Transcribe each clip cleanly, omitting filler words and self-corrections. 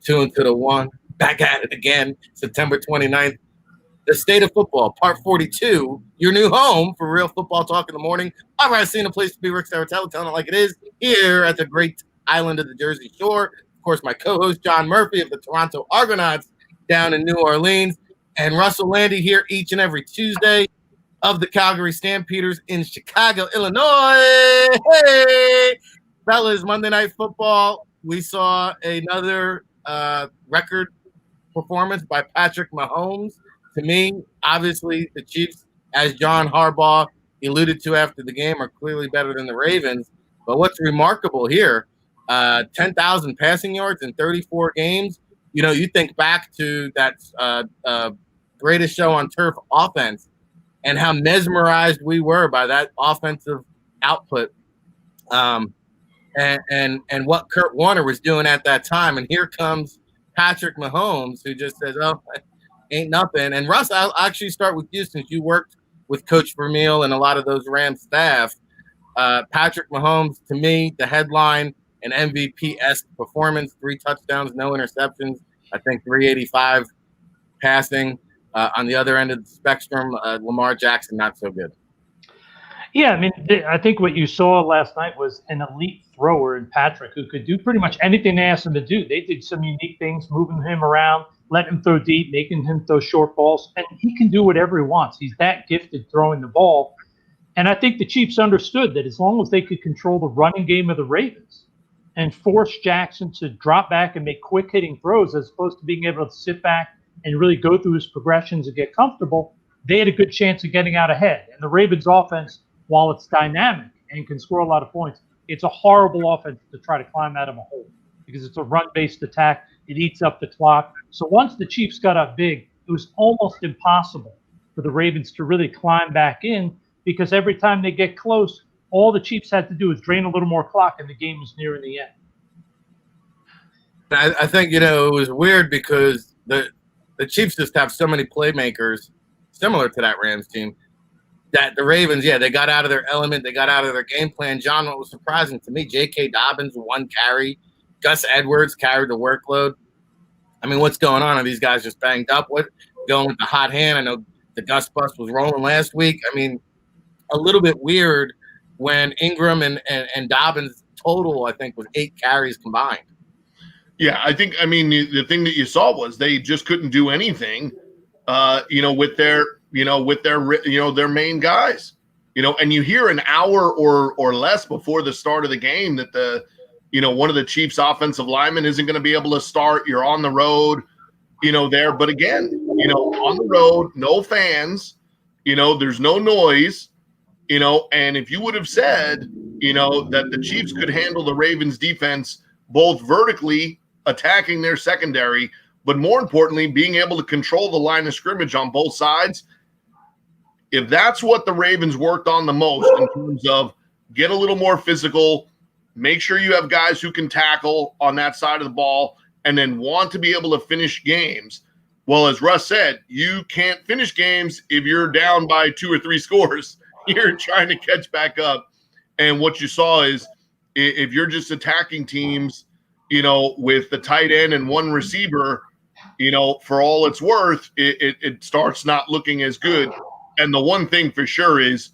2 and to the 1. Back at it again, September 29th. The State of Football, Part 42, your new home for real football talk in the morning. I'm Racine, a place to be. Rick Serritella, telling it like it is, here at the great island of the Jersey Shore. Of course, my co-host, John Murphy of the Toronto Argonauts down in New Orleans. And Russell Lande here each and every Tuesday of the Calgary Stampeders in Chicago, Illinois. Hey, fellas, Monday Night Football. We saw another record performance by Patrick Mahomes. To me, obviously, the Chiefs, as John Harbaugh alluded to after the game, are clearly better than the Ravens. But what's remarkable here, 10,000 passing yards in 34 games. You know, you think back to that greatest show on turf offense and how mesmerized we were by that offensive output and what Kurt Warner was doing at that time. And here comes Patrick Mahomes, who just says, oh, ain't nothing. And Russ, I'll actually start with you since you worked with Coach Vermeil and a lot of those Rams staff. Patrick Mahomes, to me, the headline, an MVP-esque performance, 3 touchdowns, no interceptions, I think 385 passing. On the other end of the spectrum, Lamar Jackson, not so good. Yeah, I mean, I think what you saw last night was an elite thrower in Patrick who could do pretty much anything they asked him to do. They did some unique things, moving him around, letting him throw deep, making him throw short balls, and he can do whatever he wants. He's that gifted throwing the ball. And I think the Chiefs understood that as long as they could control the running game of the Ravens and force Jackson to drop back and make quick-hitting throws as opposed to being able to sit back and really go through his progressions and get comfortable, they had a good chance of getting out ahead. And the Ravens offense, while it's dynamic and can score a lot of points, it's a horrible offense to try to climb out of a hole because it's a run-based attack. It eats up the clock. So once the Chiefs got up big, it was almost impossible for the Ravens to really climb back in because every time they get close, all the Chiefs had to do is drain a little more clock and the game was nearing the end. I think, you know, it was weird because the Chiefs just have so many playmakers similar to that Rams team that the Ravens, they got out of their element. They got out of their game plan. John, what was surprising to me, J.K. Dobbins, 1 carry. Gus Edwards carried the workload. I mean, what's going on? Are these guys just banged up? What going with the hot hand? I know the Gus bus was rolling last week. I mean, a little bit weird when Ingram and Dobbins total, I think, was 8 carries combined. Yeah, I think, I mean, the thing that you saw was they just couldn't do anything, with their main guys, and you hear an hour or less before the start of the game that one of the Chiefs offensive linemen isn't going to be able to start. You're on the road, there. But again, on the road, no fans, there's no noise, and if you would have said, that the Chiefs could handle the Ravens defense both vertically attacking their secondary, but more importantly, being able to control the line of scrimmage on both sides. If that's what the Ravens worked on the most in terms of get a little more physical, make sure you have guys who can tackle on that side of the ball, and then want to be able to finish games. Well, as Russ said, you can't finish games if you're down by 2 or 3 scores. You're trying to catch back up. And what you saw is if you're just attacking teams, with the tight end and 1 receiver, for all it's worth, it starts not looking as good. And the one thing for sure is,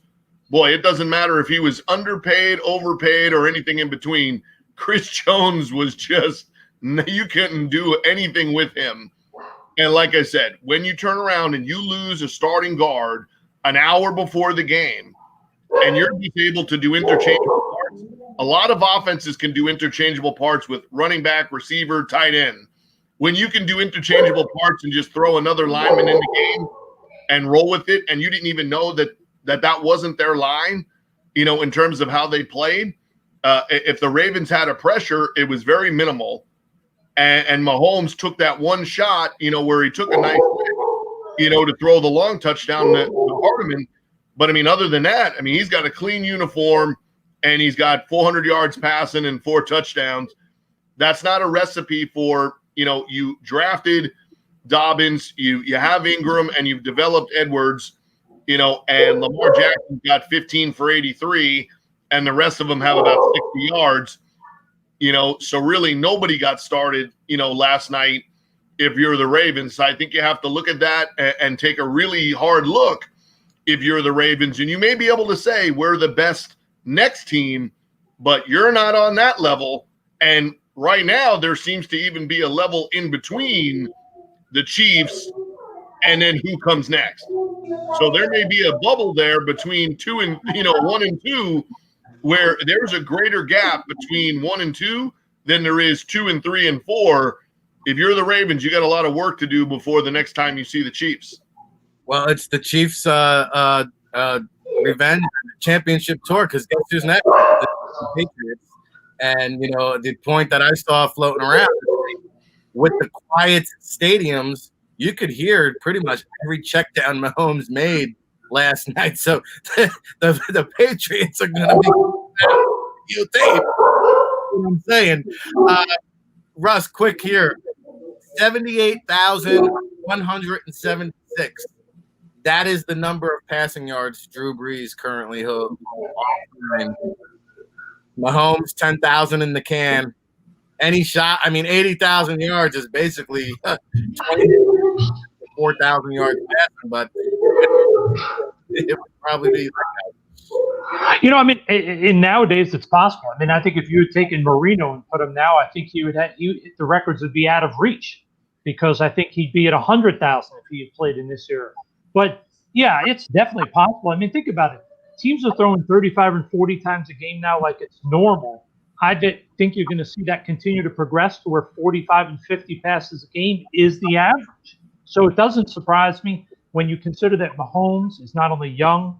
boy, it doesn't matter if he was underpaid, overpaid, or anything in between. Chris Jones was just, you couldn't do anything with him. And like I said, when you turn around and you lose a starting guard an hour before the game, and you're just able to do interchangeable parts, a lot of offenses can do interchangeable parts with running back, receiver, tight end. When you can do interchangeable parts and just throw another lineman in the game and roll with it, and you didn't even know that wasn't their line, in terms of how they played. If the Ravens had a pressure, it was very minimal. And Mahomes took that one shot, where he took a nice pick, to throw the long touchdown to Hardeman. But, I mean, other than that, I mean, he's got a clean uniform, and he's got 400 yards passing and 4 touchdowns. That's not a recipe for, you drafted Dobbins, you have Ingram, and you've developed Edwards, and Lamar Jackson got 15 for 83, and the rest of them have about 60 yards. So really nobody got started, last night if you're the Ravens. So I think you have to look at that and take a really hard look if you're the Ravens. And you may be able to say we're the best next team, but you're not on that level. And right now there seems to even be a level in between the Chiefs and then who comes next. So there may be a bubble there between 1 and 2, where there's a greater gap between 1 and 2 than there is 2 and 3 and 4. If you're the Ravens, you got a lot of work to do before the next time you see the Chiefs. Well, it's the Chiefs' revenge championship tour, because guess who's next? The Patriots. And the point that I saw floating around, with the quiet stadiums, you could hear pretty much every check down Mahomes made last night. So the Patriots are going to be you tape. What I'm saying. Russ, quick here. 78,176. That is the number of passing yards Drew Brees currently holds. Mahomes, 10,000 in the can. Any shot, 80,000 yards is basically 4,000 yards passing, but it would probably be like that. In nowadays it's possible. I think if you had taken Marino and put him now, I think the records would be out of reach, because I think he'd be at 100,000 if he had played in this era. But yeah, it's definitely possible. Think about it. Teams are throwing 35 and 40 times a game now like it's normal. I think you're going to see that continue to progress to where 45 and 50 passes a game is the average. So it doesn't surprise me when you consider that Mahomes is not only young,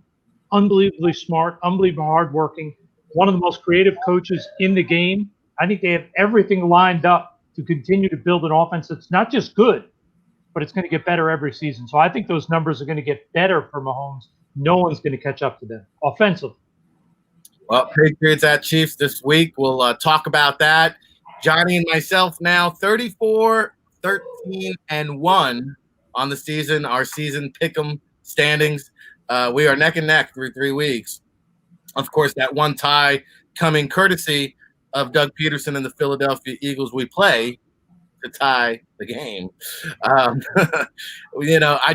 unbelievably smart, unbelievably hardworking, one of the most creative coaches in the game. I think they have everything lined up to continue to build an offense that's not just good, but it's going to get better every season. So I think those numbers are going to get better for Mahomes. No one's going to catch up to them offensively. Well, Patriots at Chiefs this week. We'll talk about that. Johnny and myself now 34, 13, and 1 on the season. Our season pick'em standings. We are neck and neck through 3 weeks. Of course, that one tie coming courtesy of Doug Peterson and the Philadelphia Eagles. We play to tie the game. I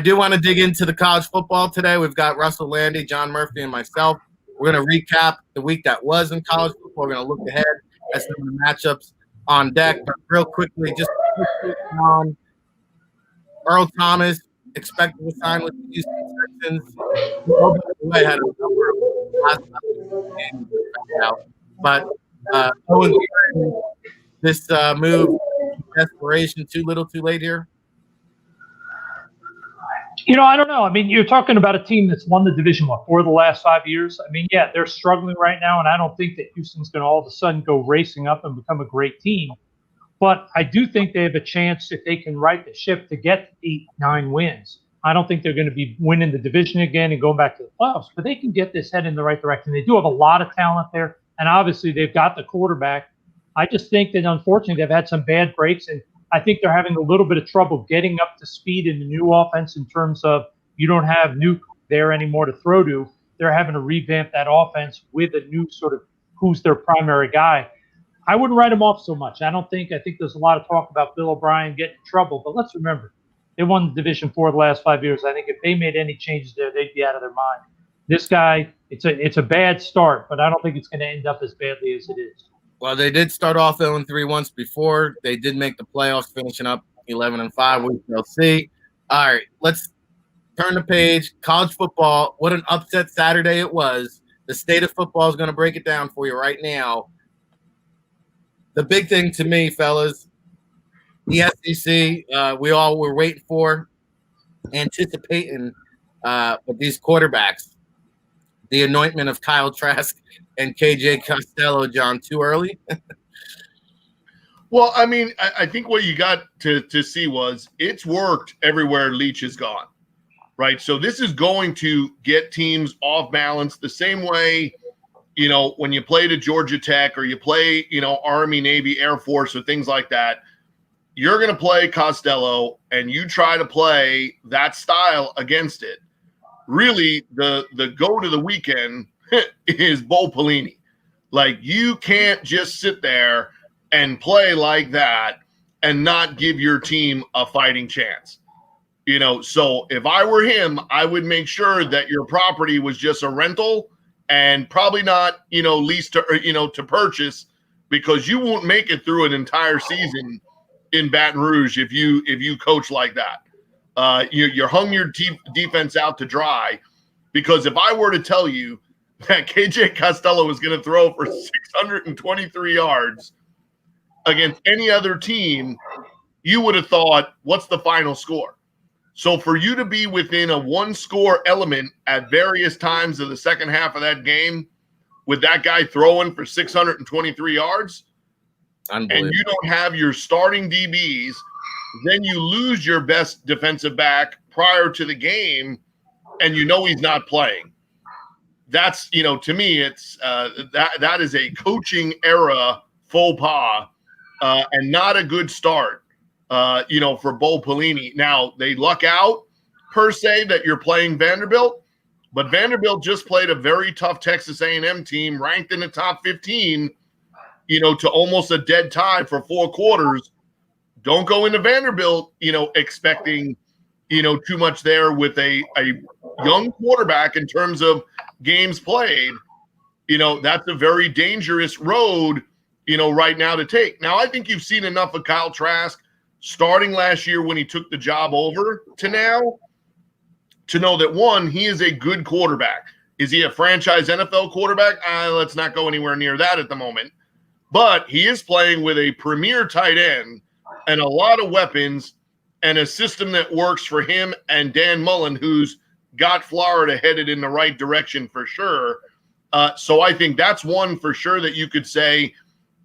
do want to dig into the college football today. We've got Russell Lande, John Murphy, and myself. We're going to recap the week that was in college football. We're going to look ahead at some of the matchups on deck. But real quickly, just on Earl Thomas, expected to sign with the Houston Texans. I had a number of games out. But this move, desperation, too little, too late here? I don't know. You're talking about a team that's won the division, for the last 5 years? Yeah, they're struggling right now, and I don't think that Houston's going to all of a sudden go racing up and become a great team. But I do think they have a chance, if they can right the ship, to get 8-9 wins. I don't think they're going to be winning the division again and going back to the playoffs, but they can get this head in the right direction. They do have a lot of talent there, and obviously they've got the quarterback. I just think that, unfortunately, they've had some bad breaks, and I think they're having a little bit of trouble getting up to speed in the new offense in terms of you don't have Nuke there anymore to throw to. They're having to revamp that offense with a new sort of who's their primary guy. I wouldn't write them off so much. I think there's a lot of talk about Bill O'Brien getting in trouble, but let's remember, they won the Division 4 the last 5 years. I think if they made any changes there, they'd be out of their mind. This guy, it's a bad start, but I don't think it's going to end up as badly as it is. Well, they did start off 0-3 once before. They did make the playoffs, finishing up 11-5. We shall see. All right, let's turn the page. College football, what an upset Saturday it was. The state of football is going to break it down for you right now. The big thing to me, fellas, the SEC, we all were waiting for, anticipating with these quarterbacks. The anointment of Kyle Trask and KJ Costello, John, too early? Well, I think what you got to see was it's worked everywhere Leach has gone, right? So this is going to get teams off balance the same way, when you play to Georgia Tech or you play, Army, Navy, Air Force or things like that. You're going to play Costello and you try to play that style against it. Really, the go to the weekend is Bo Pelini. Like, you can't just sit there and play like that and not give your team a fighting chance. So if I were him, I would make sure that your property was just a rental and probably not, leased to purchase, because you won't make it through an entire season in Baton Rouge if you coach like that. You hung your defense out to dry, because if I were to tell you that KJ Costello was going to throw for 623 yards against any other team, you would have thought, what's the final score? So for you to be within a one-score element at various times of the second half of that game with that guy throwing for 623 yards, and you don't have your starting DBs, then you lose your best defensive back prior to the game, and he's not playing. That's, to me, it's that is a coaching era faux pas and not a good start, for Bo Pelini. Now, they luck out, per se, that you're playing Vanderbilt, but Vanderbilt just played a very tough Texas A&M team ranked in the top 15, to almost a dead tie for 4 quarters. Don't go into Vanderbilt, expecting, too much there with a young quarterback in terms of games played. That's a very dangerous road, right now to take. Now, I think you've seen enough of Kyle Trask starting last year when he took the job over to now to know that, one, he is a good quarterback. Is he a franchise NFL quarterback? Let's not go anywhere near that at the moment. But he is playing with a premier tight end and a lot of weapons and a system that works for him and Dan Mullen, who's got Florida headed in the right direction for sure. So I think that's one for sure that you could say,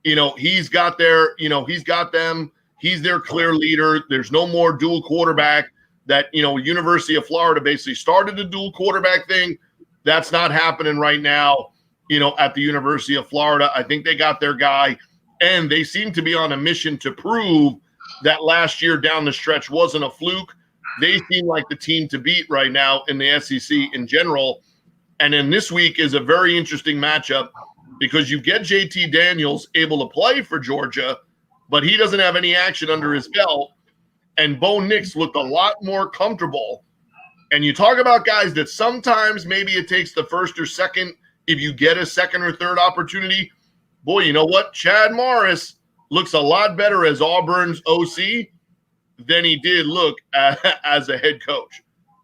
he's got them. He's their clear leader. There's no more dual quarterback. That, University of Florida basically started the dual quarterback thing. That's not happening right now, at the University of Florida. I think they got their guy, and they seem to be on a mission to prove that last year down the stretch wasn't a fluke. They seem like the team to beat right now in the SEC in general. And then this week is a very interesting matchup because you get JT Daniels able to play for Georgia, but he doesn't have any action under his belt. And Bo Nix looked a lot more comfortable. And you talk about guys that sometimes maybe it takes the first or second if you get a second or third opportunity. Boy, you know what? Chad Morris looks a lot better as Auburn's OC than he did look as a head coach.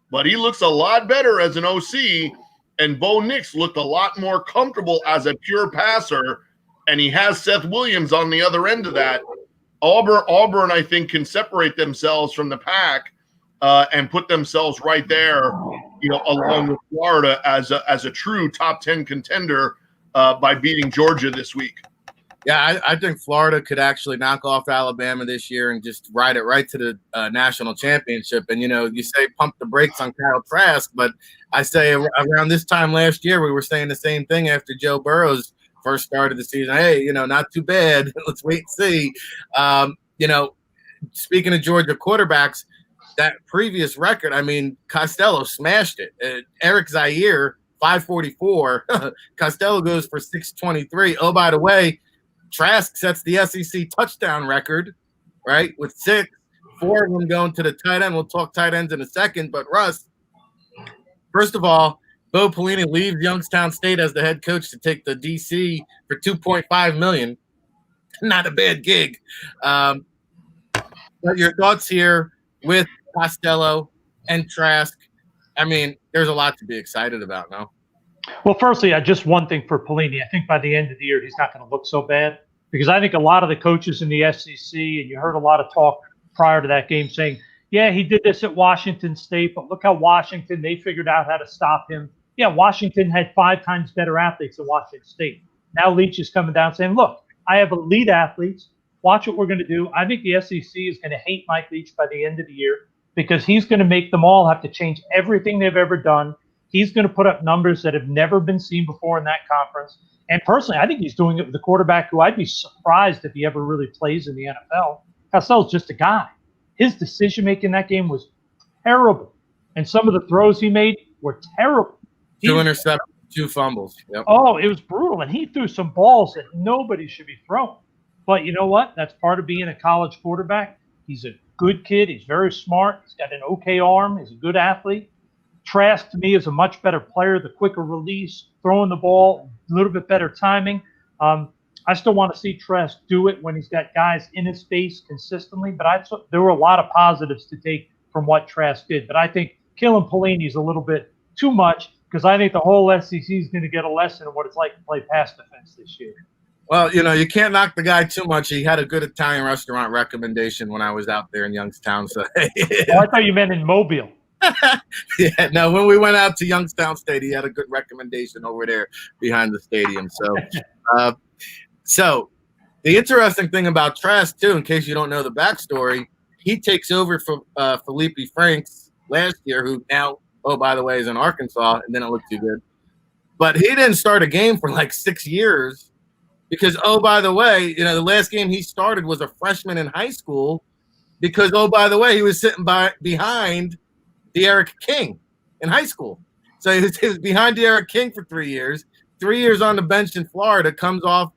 But he looks a lot better as an OC, and Bo Nix looked a lot more comfortable as a pure passer, and he has Seth Williams on the other end of that. Auburn, I think, can separate themselves from the pack and put themselves right there, along with Florida as a true top 10 contender by beating Georgia this week. Yeah, I think Florida could actually knock off Alabama this year and just ride it right to the national championship. And, you say pump the brakes on Kyle Trask, but I say around this time last year, we were saying the same thing after Joe Burrow's first start of the season. Hey, not too bad. Let's wait and see. Speaking of Georgia quarterbacks, that previous record, Costello smashed it. Eric Zaire, 544. Costello goes for 623. Oh, by the way, Trask sets the SEC touchdown record, right, with 6. 4 of them going to the tight end. We'll talk tight ends in a second. But, Russ, first of all, Bo Pelini leaves Youngstown State as the head coach to take the DC for $2.5 million. Not a bad gig. But your thoughts here with Costello and Trask? There's a lot to be excited about now. Well, firstly, just one thing for Pelini. I think by the end of the year, he's not going to look so bad because I think a lot of the coaches in the SEC, and you heard a lot of talk prior to that game saying, yeah, he did this at Washington State, but look how Washington, they figured out how to stop him. Yeah, Washington had 5 times better athletes than Washington State. Now Leach is coming down saying, look, I have elite athletes. Watch what we're going to do. I think the SEC is going to hate Mike Leach by the end of the year because he's going to make them all have to change everything they've ever done. He's going to put up numbers that have never been seen before in that conference. And personally, I think he's doing it with a quarterback who I'd be surprised if he ever really plays in the NFL. Costello's just a guy. His decision-making in that game was terrible. And some of the throws he made were terrible. 2 interceptions, 2 fumbles. Yep. Oh, it was brutal. And he threw some balls that nobody should be throwing. But you know what? That's part of being a college quarterback. He's a good kid. He's very smart. He's got an okay arm. He's a good athlete. Trask, to me, is a much better player, the quicker release, throwing the ball, a little bit better timing. I still want to see Trask do it when he's got guys in his face consistently, but there were a lot of positives to take from what Trask did. But I think killing Pelini is a little bit too much because I think the whole SEC is going to get a lesson of what it's like to play pass defense this year. Well, you can't knock the guy too much. He had a good Italian restaurant recommendation when I was out there in Youngstown. So I thought you meant in Mobile. Yeah, no, when we went out to Youngstown State, he had a good recommendation over there behind the stadium. So the interesting thing about Trask, too, in case you don't know the backstory, he takes over from Felipe Franks last year, who now, oh, by the way, is in Arkansas, and didn't look too good. But he didn't start a game for like 6 years because, oh, by the way, the last game he started was a freshman in high school because, oh, by the way, he was sitting behind De'Aaron King in high school. So he was behind De'Aaron King for 3 years, 3 years on the bench in Florida, comes off,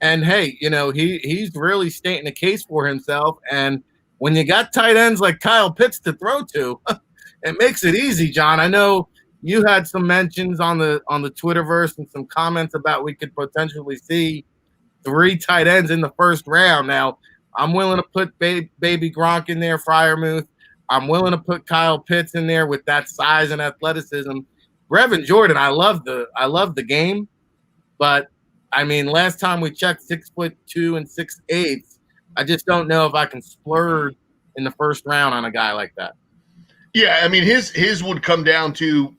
and hey, he's really stating a case for himself. And when you got tight ends like Kyle Pitts to throw to, it makes it easy, John. I know you had some mentions on the Twitterverse and some comments about we could potentially see 3 tight ends in the first round. Now, I'm willing to put baby Gronk in there, Freiermuth. I'm willing to put Kyle Pitts in there with that size and athleticism. Brevin Jordan, I love the game, but I mean, last time we checked 6'2" and 6'8". I just don't know if I can splurge in the first round on a guy like that. Yeah, I mean, his would come down to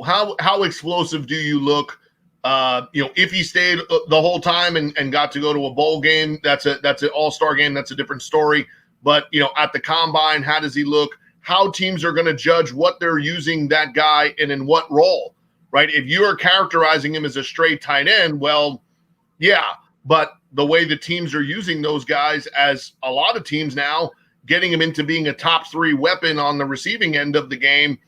how explosive do you look? If he stayed the whole time and got to go to a bowl game, that's an all-star game. That's a different story. But, at the combine, how does he look? How teams are going to judge what they're using that guy and in what role, right? If you are characterizing him as a straight tight end, well, yeah. But the way the teams are using those guys, as a lot of teams now, getting him into being a top 3 weapon on the receiving end of the game,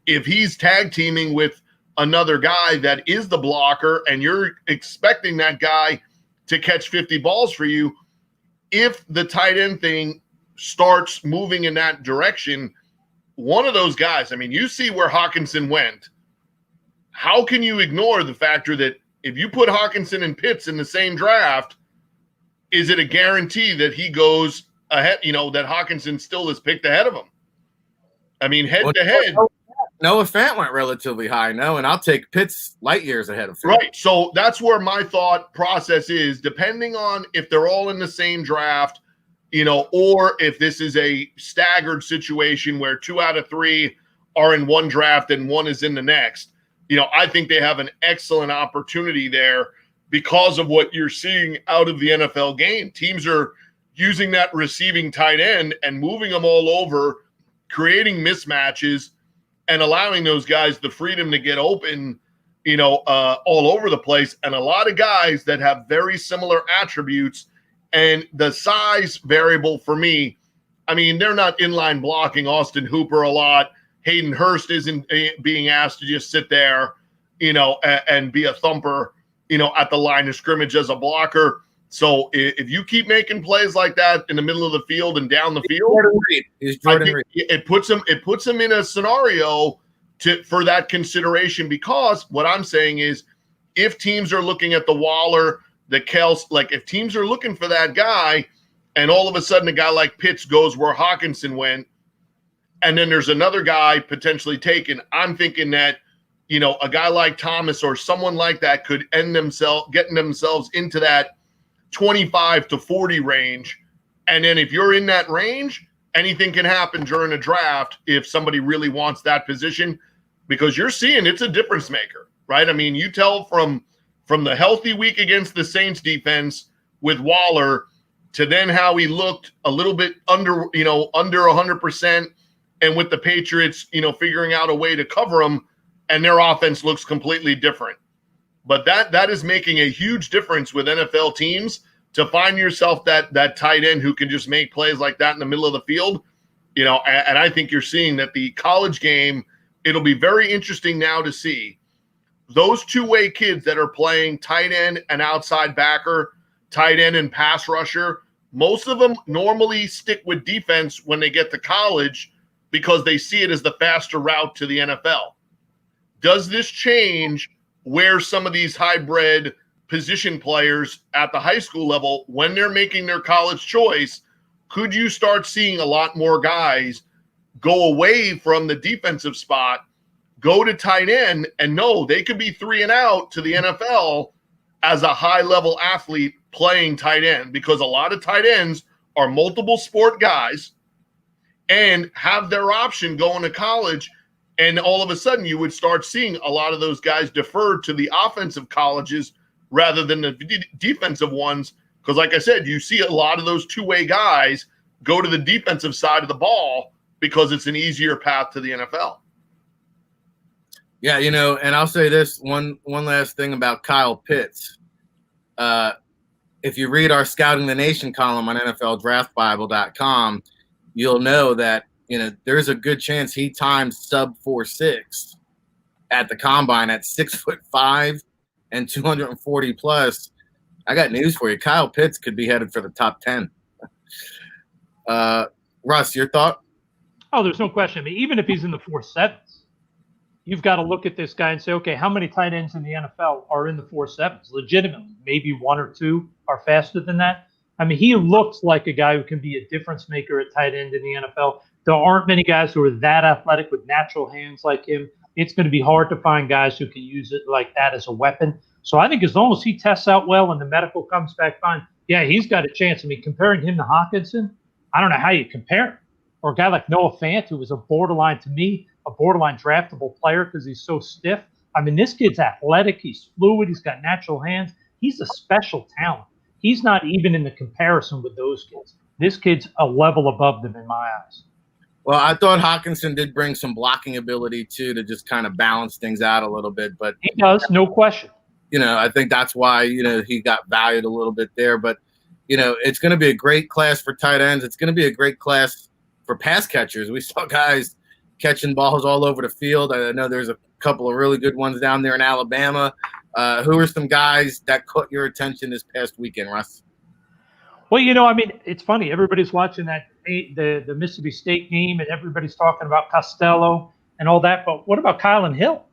if he's tag teaming with another guy that is the blocker and you're expecting that guy to catch 50 balls for you, if the tight end thing starts moving in that direction, one of those guys, I mean, you see where Hawkinson went. How can you ignore the factor that if you put Hawkinson and Pitts in the same draft, is it a guarantee that he goes ahead, that Hawkinson still is picked ahead of him? I mean, head to head. Noah Fant went relatively high, and I'll take Pitts light years ahead of Fant. Right. So that's where my thought process is, depending on if they're all in the same draft, or if this is a staggered situation where 2 out of 3 are in one draft and 1 is in the next. I think they have an excellent opportunity there because of what you're seeing out of the NFL game. Teams are using that receiving tight end and moving them all over, creating mismatches and allowing those guys the freedom to get open, all over the place. And a lot of guys that have very similar attributes. And the size variable for me, I mean, they're not inline blocking Austin Hooper a lot. Hayden Hurst isn't being asked to just sit there, and be a thumper, at the line of scrimmage as a blocker. So if you keep making plays like that in the middle of the field and down the field, it puts him in a scenario for that consideration, because what I'm saying is if teams are looking at the Waller, the Kels, like if teams are looking for that guy and all of a sudden a guy like Pitts goes where Hawkinson went, and then there's another guy potentially taken, I'm thinking that, a guy like Thomas or someone like that could getting themselves into that 25 to 40 range. And then if you're in that range, anything can happen during a draft if somebody really wants that position, because you're seeing it's a difference maker, right? I mean, you tell from the healthy week against the Saints defense with Waller to then how he looked a little bit under 100%, and with the Patriots, figuring out a way to cover them, and their offense looks completely different. But that is making a huge difference with NFL teams, to find yourself that tight end who can just make plays like that in the middle of the field. And I think you're seeing that the college game, it'll be very interesting now to see those two-way kids that are playing tight end and outside backer. tight end and pass rusher, most of them normally stick with defense when they get to college because they see it as the faster route to the NFL. Does this change where some of these hybrid position players at the high school level, when they're making their college choice, could you start seeing a lot more guys go away from the defensive spot, go to tight end, and no, they could be 3 and out to the NFL as a high-level athlete playing tight end, because a lot of tight ends are multiple sport guys and have their option going to college, and all of a sudden you would start seeing a lot of those guys defer to the offensive colleges rather than the defensive ones, because like I said, you see a lot of those two-way guys go to the defensive side of the ball because it's an easier path to the NFL. Yeah, and I'll say this one last thing about Kyle Pitts. If you read our Scouting the Nation column on NFLDraftBible.com, you'll know that there's a good chance he times sub 4.6 at the combine at 6'5" and 240 plus. I got news for you. Kyle Pitts could be headed for the top 10. Russ, your thought? Oh, there's no question. I mean, even if he's in the 4.7s, you've got to look at this guy and say, okay, how many tight ends in the NFL are in the 4.7s? Legitimately, maybe 1 or 2 are faster than that. I mean, he looks like a guy who can be a difference maker at tight end in the NFL. There aren't many guys who are that athletic with natural hands like him. It's going to be hard to find guys who can use it like that as a weapon. So I think as long as he tests out well and the medical comes back fine, yeah, he's got a chance. I mean, comparing him to Hawkinson, I don't know how you compare him. Or a guy like Noah Fant, who was a borderline draftable player because he's so stiff. I mean, this kid's athletic. He's fluid. He's got natural hands. He's a special talent. He's not even in the comparison with those kids. This kid's a level above them in my eyes. Well, I thought Hawkinson did bring some blocking ability, too, to just kind of balance things out a little bit. But he does, no question. I think that's why, he got valued a little bit there. But, it's going to be a great class for tight ends. It's going to be a great class for pass catchers. We saw guys catching balls all over the field. I know there's a couple of really good ones down there in Alabama. Who are some guys that caught your attention this past weekend, Russ? Well, it's funny. Everybody's watching the Mississippi State game, and everybody's talking about Costello and all that. But what about Colin Hill?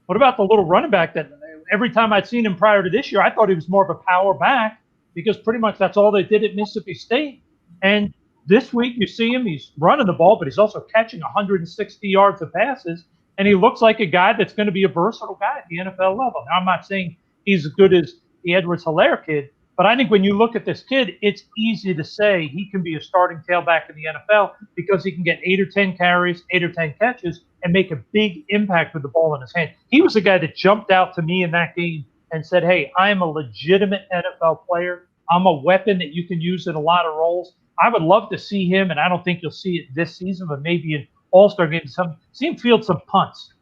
What about the little running back that every time I'd seen him prior to this year, I thought he was more of a power back because pretty much that's all they did at Mississippi State. And this week you see him, he's running the ball, but he's also catching 160 yards of passes. And he looks like a guy that's going to be a versatile guy at the NFL level. Now, I'm not saying he's as good as the Edwards-Helaire kid, but I think when you look at this kid, it's easy to say he can be a starting tailback in the NFL because he can get 8 or 10 carries, 8 or 10 catches, and make a big impact with the ball in his hand. He was a guy that jumped out to me in that game and said, hey, I am a legitimate NFL player. I'm a weapon that you can use in a lot of roles. I would love to see him, and I don't think you'll see it this season, but maybe in All-Star games, see him field some punts.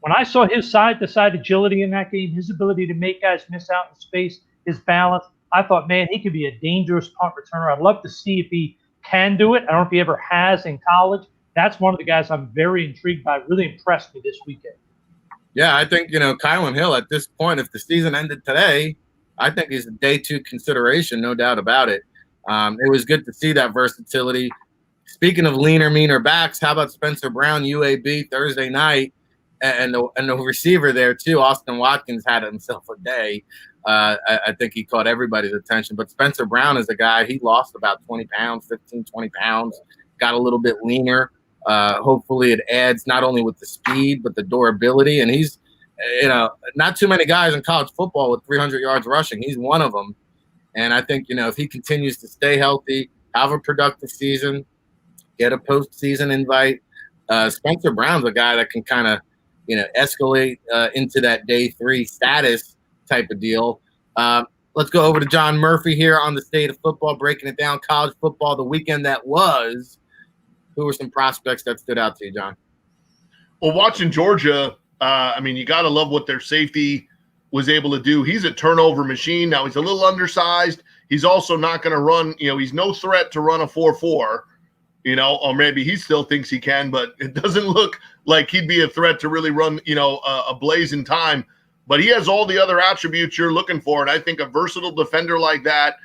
When I saw his side-to-side agility in that game, his ability to make guys miss out in space, his balance, I thought, man, he could be a dangerous punt returner. I'd love to see if he can do it. I don't know if he ever has in college. That's one of the guys I'm very intrigued by. Really impressed me this weekend. Yeah, I think, Colin Hill at this point, if the season ended today, I think he's a day 2 consideration, no doubt about it. It was good to see that versatility. Speaking of leaner, meaner backs, how about Spencer Brown, UAB, Thursday night, and the receiver there, too, Austin Watkins, had himself a day. I think he caught everybody's attention. But Spencer Brown is a guy, he lost about 20 pounds, 15, 20 pounds, got a little bit leaner. Hopefully it adds not only with the speed, but the durability. And he's, not too many guys in college football with 300 yards rushing. He's one of them. And I think, if he continues to stay healthy, have a productive season, get a postseason invite, Spencer Brown's a guy that can kind of, escalate into that day 3 status type of deal. Let's go over to John Murphy here on the State of Football, breaking it down, college football, the weekend that was. Who were some prospects that stood out to you, John? Well, watching Georgia, you got to love what their safety was able to do. He's a turnover machine. Now, he's a little undersized. He's also not going to run, he's no threat to run a 4.4, or maybe he still thinks he can, but it doesn't look like he'd be a threat to really run, a blazing time. But he has all the other attributes you're looking for. And I think a versatile defender like that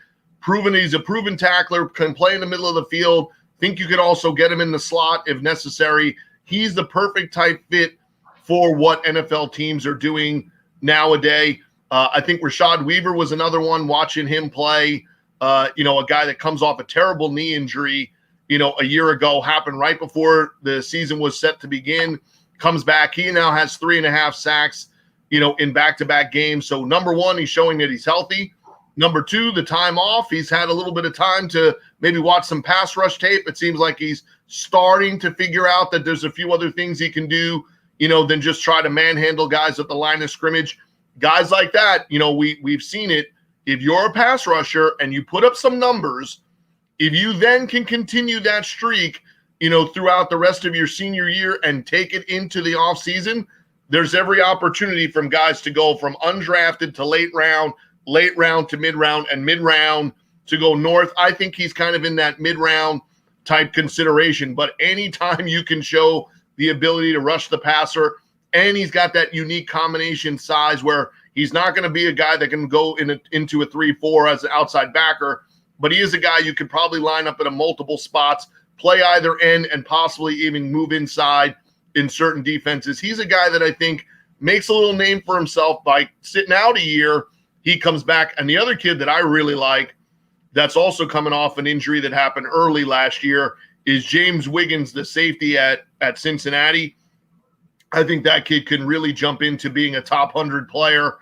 He's a proven tackler, can play in the middle of the field. Think you could also get him in the slot if necessary. He's the perfect type fit for what NFL teams are doing nowadays. I think Rashad Weaver was another one, watching him play. A guy that comes off a terrible knee injury, a year ago, happened right before the season was set to begin, comes back. He now has 3.5 sacks, in back-to-back games. So number one, he's showing that he's healthy. Number two, the time off. He's had a little bit of time to maybe watch some pass rush tape. It seems like he's starting to figure out that there's a few other things he can do, than just try to manhandle guys at the line of scrimmage. Guys like that, we've seen it. If you're a pass rusher and you put up some numbers, if you then can continue that streak, throughout the rest of your senior year and take it into the offseason, there's every opportunity from guys to go from undrafted to late round to mid-round, and mid-round to go north. I think he's kind of in that mid-round type consideration. But anytime you can show the ability to rush the passer, and he's got that unique combination size where he's not going to be a guy that can go into a 3-4 as an outside backer, but he is a guy you could probably line up at a multiple spots, play either end, and possibly even move inside in certain defenses. He's a guy that I think makes a little name for himself by sitting out a year. He comes back. And the other kid that I really like that's also coming off an injury that happened early last year is James Wiggins, the safety at Cincinnati. I think that kid can really jump into being a top 100 player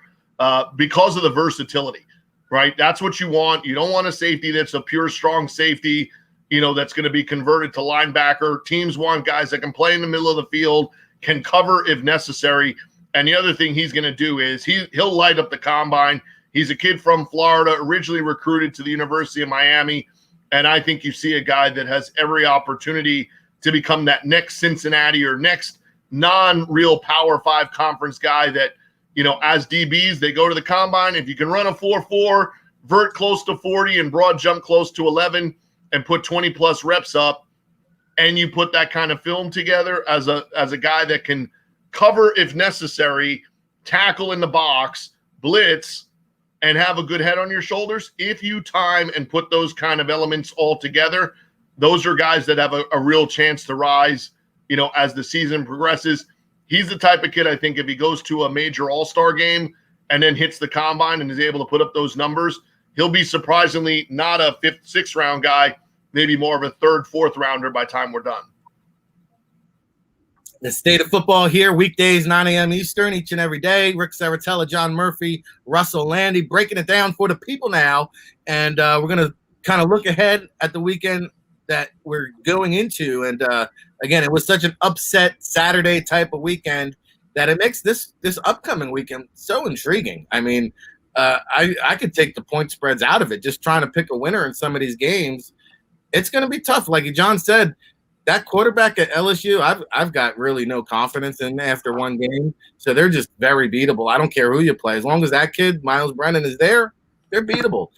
because of the versatility, right? That's what you want. You don't want a safety that's a pure strong safety, that's going to be converted to linebacker. Teams want guys that can play in the middle of the field, can cover if necessary. And the other thing he's going to do is he'll light up the combine. He's a kid from Florida, originally recruited to the University of Miami. And I think you see a guy that has every opportunity to become that next Cincinnati or next non-real Power 5 conference guy that, as DBs, they go to the combine. If you can run a 4.4, vert close to 40 and broad jump close to 11 and put 20-plus reps up, and you put that kind of film together as a guy that can cover if necessary, tackle in the box, blitz, and have a good head on your shoulders. If you time and put those kind of elements all together, those are guys that have a real chance to rise, as the season progresses. He's the type of kid, I think, if he goes to a major all-star game and then hits the combine and is able to put up those numbers, he'll be surprisingly not a 5th, 6th round guy, maybe more of a 3rd, 4th rounder by the time we're done. The state of football here, weekdays, 9 a.m. Eastern, each and every day. Rick Serritella, John Murphy, Russ Lande, breaking it down for the people now. And we're going to kind of look ahead at the weekend that we're going into. And, again, it was such an upset Saturday type of weekend that it makes this upcoming weekend so intriguing. I mean, I could take the point spreads out of it, just trying to pick a winner in some of these games. It's going to be tough. Like John said, that quarterback at LSU, I've got really no confidence in after one game. So they're just very beatable. I don't care who you play. As long as that kid, Miles Brennan, is there, they're beatable.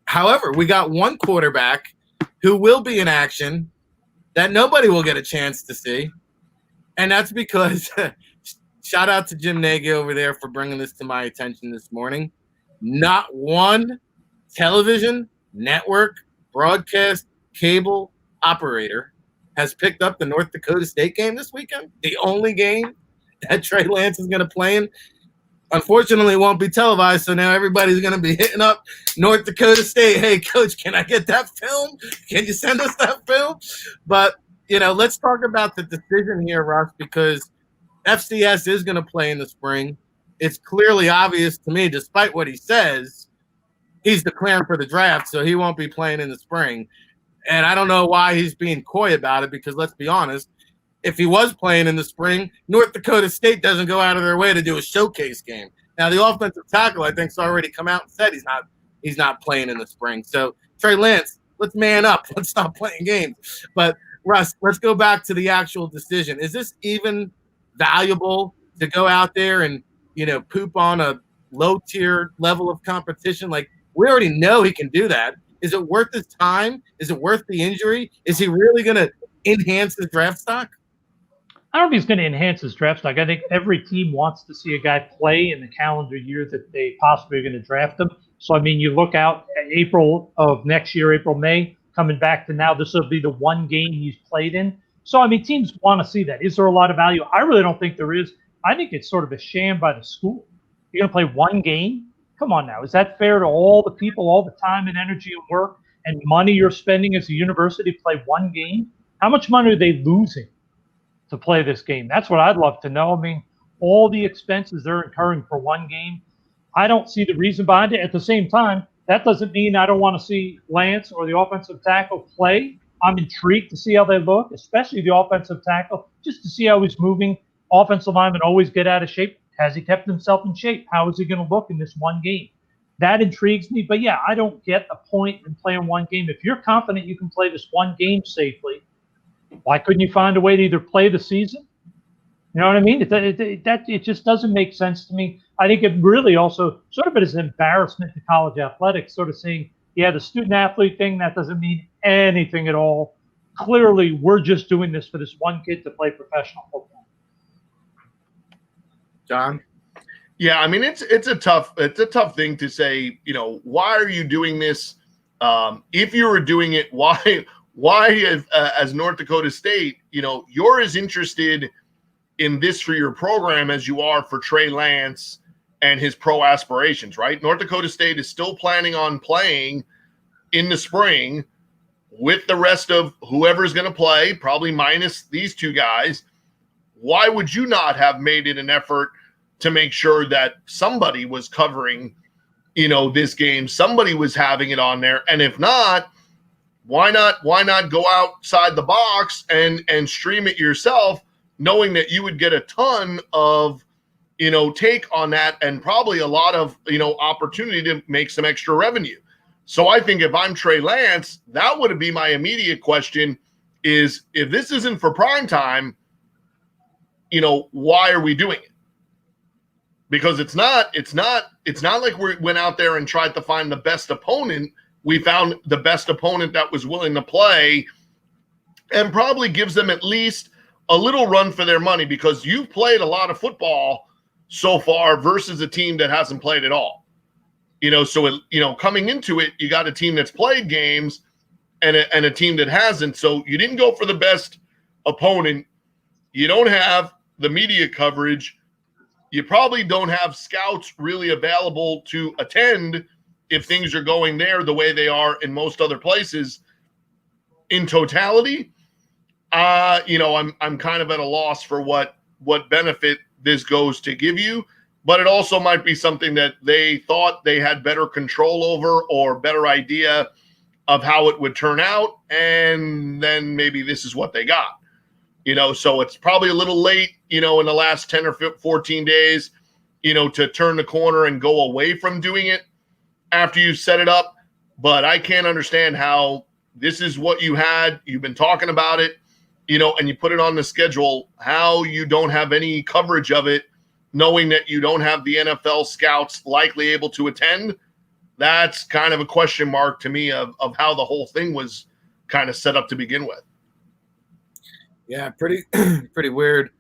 However, we got one quarterback who will be in action that nobody will get a chance to see. And that's because shout out to Jim Nagy over there for bringing this to my attention this morning. Not one television, network, broadcast, cable operator has picked up the North Dakota State game this weekend. The only game that Trey Lance is going to play in. Unfortunately, it won't be televised, so now everybody's going to be hitting up North Dakota State. Hey, coach, can I get that film? Can you send us that film? But, let's talk about the decision here, Russ, because FCS is going to play in the spring. It's clearly obvious to me, despite what he says, he's declaring for the draft, so he won't be playing in the spring. And I don't know why he's being coy about it, because let's be honest, if he was playing in the spring, North Dakota State doesn't go out of their way to do a showcase game. Now, the offensive tackle, I think, has already come out and said he's not playing in the spring. So, Trey Lance, let's man up. Let's stop playing games. But, Russ, let's go back to the actual decision. Is this even valuable to go out there and, poop on a low-tier level of competition? Like, we already know he can do that. Is it worth his time? Is it worth the injury? Is he really going to enhance his draft stock? I don't know if he's going to enhance his draft stock. I think every team wants to see a guy play in the calendar year that they possibly are going to draft him. So, I mean, you look out at April of next year, April, May, coming back to now, this will be the one game he's played in. So, I mean, teams want to see that. Is there a lot of value? I really don't think there is. I think it's sort of a sham by the school. You're going to play one game? Come on now. Is that fair to all the people, all the time and energy and work and money you're spending as a university to play one game? How much money are they losing to play this game? That's what I'd love to know. I mean, all the expenses they're incurring for one game, I don't see the reason behind it. At the same time, that doesn't mean I don't want to see Lance or the offensive tackle play. I'm intrigued to see how they look, especially the offensive tackle, just to see how he's moving. Offensive linemen always get out of shape. Has he kept himself in shape? How is he going to look in this one game? That intrigues me. But, yeah, I don't get the point in playing one game. If you're confident you can play this one game safely, why couldn't you find a way to either play the season? You know what I mean? It just doesn't make sense to me. I think it really also sort of is an embarrassment to college athletics, sort of saying, yeah, the student-athlete thing, that doesn't mean anything at all. Clearly, we're just doing this for this one kid to play professional football. John? Yeah, I mean, it's a tough thing to say, you know, why are you doing this? If you were doing it, why as North Dakota State, you know, you're as interested in this for your program as you are for Trey Lance and his pro aspirations, right? North Dakota State is still planning on playing in the spring with the rest of whoever's going to play, probably minus these two guys. Why would you not have made it an effort to make sure that somebody was covering, you know, this game, somebody was having it on there? And if not, why not go outside the box and stream it yourself, knowing that you would get a ton of, you know, take on that and probably a lot of, you know, opportunity to make some extra revenue. So I think if I'm Trey Lance, that would be my immediate question is, if this isn't for prime time, you know, why are we doing it? Because it's not like we went out there and tried to find the best opponent. We found the best opponent that was willing to play and probably gives them at least a little run for their money, because you've played a lot of football so far versus a team that hasn't played at all. You know, so, you know, coming into it, you got a team that's played games and a team that hasn't. So you didn't go for the best opponent. You don't have the media coverage. You probably don't have scouts really available to attend if things are going there the way they are in most other places. In totality, you know, I'm kind of at a loss for what benefit this goes to give you, but it also might be something that they thought they had better control over or better idea of how it would turn out, and then maybe this is what they got. You know, so it's probably a little late, you know, in the last 10 or 14 days, you know, to turn the corner and go away from doing it after you set it up. But I can't understand how this is what you had. You've been talking about it, you know, and you put it on the schedule, how you don't have any coverage of it, knowing that you don't have the NFL scouts likely able to attend. That's kind of a question mark to me of how the whole thing was kind of set up to begin with. Yeah, pretty weird.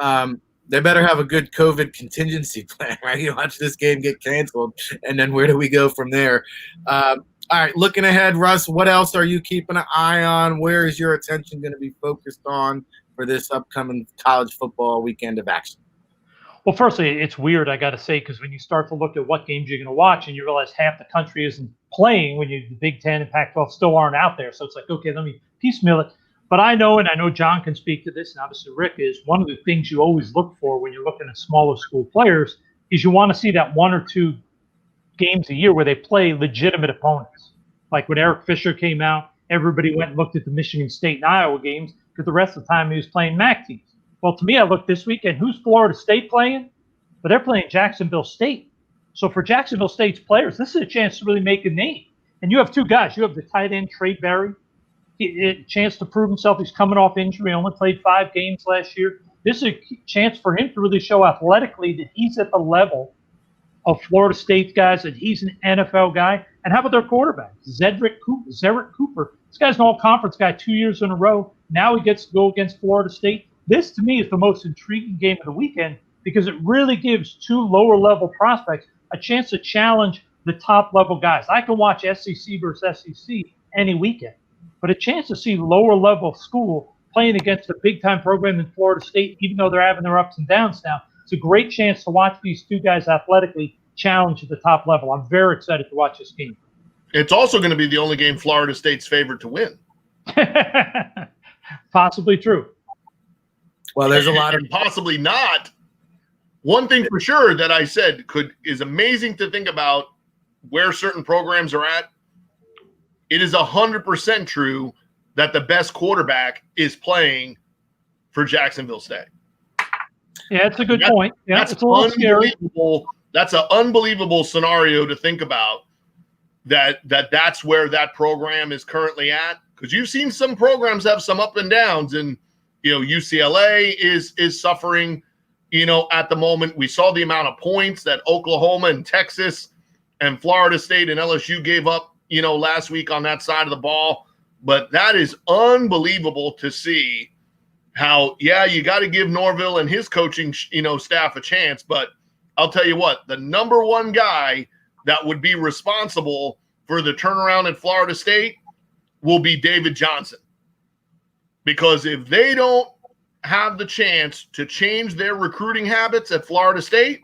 They better have a good COVID contingency plan, right? You watch this game get canceled, and then where do we go from there? All right, looking ahead, Russ, what else are you keeping an eye on? Where is your attention going to be focused on for this upcoming college football weekend of action? Well, firstly, it's weird, I got to say, because when you start to look at what games you're going to watch and you realize half the country isn't playing, when the Big Ten and Pac-12 still aren't out there. So it's like, okay, let me piecemeal it. But I know, and I know John can speak to this, and obviously Rick, is one of the things you always look for when you're looking at smaller school players is you want to see that one or two games a year where they play legitimate opponents. Like when Eric Fisher came out, everybody went and looked at the Michigan State and Iowa games because the rest of the time he was playing MAC teams. Well, to me, I looked this weekend, who's Florida State playing? But they're playing Jacksonville State. So for Jacksonville State's players, this is a chance to really make a name. And you have two guys. You have the tight end, Trey Berry, a chance to prove himself. He's coming off injury, only played 5 games last year. This is a chance for him to really show athletically that he's at the level of Florida State guys, that he's an NFL guy. And how about their quarterback, Zedrick Cooper? This guy's an all-conference guy 2 years in a row. Now he gets to go against Florida State. This, to me, is the most intriguing game of the weekend because it really gives two lower-level prospects a chance to challenge the top level guys. I can watch SEC versus SEC any weekend, but a chance to see lower level school playing against a big time program in Florida State, even though they're having their ups and downs now, it's a great chance to watch these two guys athletically challenge at the top level. I'm very excited to watch this game. It's also going to be the only game Florida State's favored to win. Possibly true. Well, there's a lot of possibly not. One thing for sure that I said is amazing to think about where certain programs are at. It is 100% true that the best quarterback is playing for Jacksonville State. Yeah, it's a good point. Yeah, that's it's a little scary. That's an unbelievable scenario to think about. That's where that program is currently at, because you've seen some programs have some up and downs, and UCLA is suffering. At the moment, we saw the amount of points that Oklahoma and Texas and Florida State and LSU gave up, last week on that side of the ball. But that is unbelievable to see how, you got to give Norville and his coaching, staff a chance. But I'll tell you what, the number one guy that would be responsible for the turnaround at Florida State will be David Johnson. Because if they don't have the chance to change their recruiting habits at Florida State,